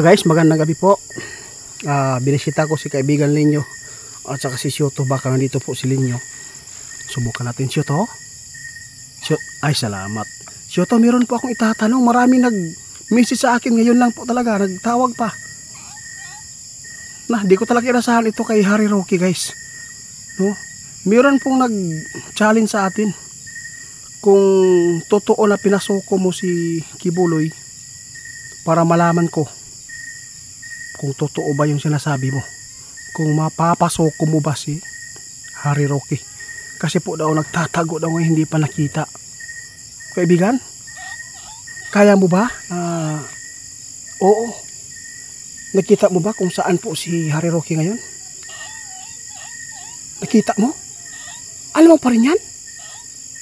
Guys, magandang gabi po. Binisita ko si kaibigan Linyo at saka si Shoto. Baka nandito po si Linyo. Subukan natin, Shoto. Ay, salamat. Shoto, meron po akong itatanong. Marami nag-message sa akin ngayon lang po talaga. Nagtawag pa. Di ko talaga inasahan ito kay Harry Roque, guys. No? Meron pong nag-challenge sa atin. Kung totoo na pinasoko mo si Kibuloy para malaman ko kung totoo ba yung sinasabi mo, kung mapapasoko mo ba si Harry Roque. Kasi po daw nagtatago daw ngayon, hindi pa nakita. Kaibigan, kaya mo ba? Oo. Nakita mo ba kung saan po si Harry Roque ngayon? Nakita mo? Alam mo pa rin yan?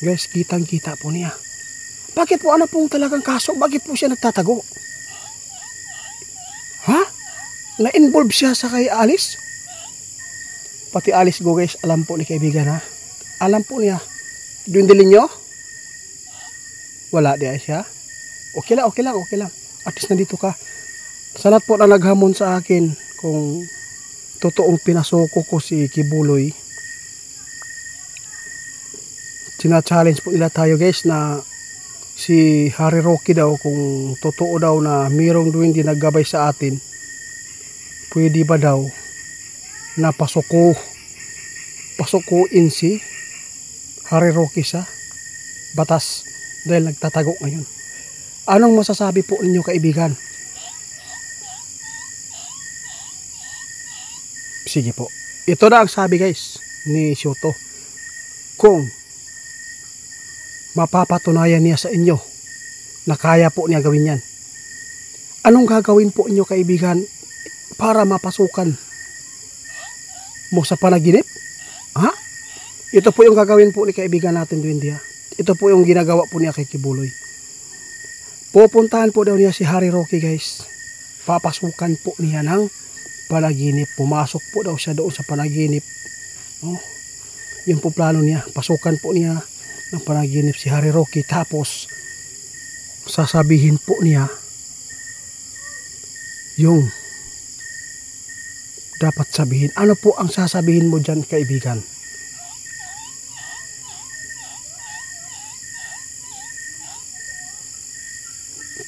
Guys, kitang kita po niya. Bakit po, ano pong talagang kaso? Bakit po siya nagtatago? Ha? Na-involve siya sa kay Alice? Pati Alice go, guys, alam po ni kaibigan, ha? Alam po niya. Dwindling nyo? Wala diya siya. Okay lang. At least nandito ka. Sa lahat po na naghamon sa akin kung totoong pinasoko ko si Kibuloy, sina-challenge po nila tayo, guys, na si Harry Roque daw, kung totoo daw na mayroong duwindi naggabay sa atin, pwede ba daw na pasukuin si Harry Roque sa batas dahil nagtatago ngayon. Anong masasabi po ninyo, kaibigan? Sige po. Ito na ang sabi, guys, ni Shoto. Kung mapapatunayan niya sa inyo na kaya po niya gawin yan, anong gagawin po inyo, kaibigan, para mapasukan mo sa panaginip? Ha? Ito po yung gagawin po ni kaibigan natin, Dwindi, ha? Ito po yung ginagawa po niya kay Kibuloy. Pupuntahan po daw niya si Harry Roque, guys. Papasukan po niya ng panaginip. Pumasok po daw siya doon sa panaginip. Oh, yun po plano niya. Pasukan po niya ng panaginip si Harry Roque. Tapos sasabihin po niya yung dapat sabihin. Ano po ang sasabihin mo dyan, kaibigan?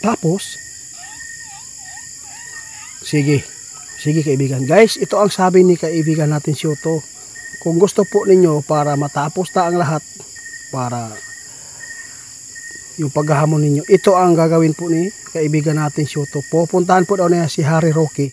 Tapos sige kaibigan. Guys, ito ang sabi ni kaibigan natin Shoto. Kung gusto po ninyo para matapos na ang lahat, para yung paghahamon ninyo, ito ang gagawin po ni kaibigan natin Shoto. Pupuntahan po daw niya si Harry Roque.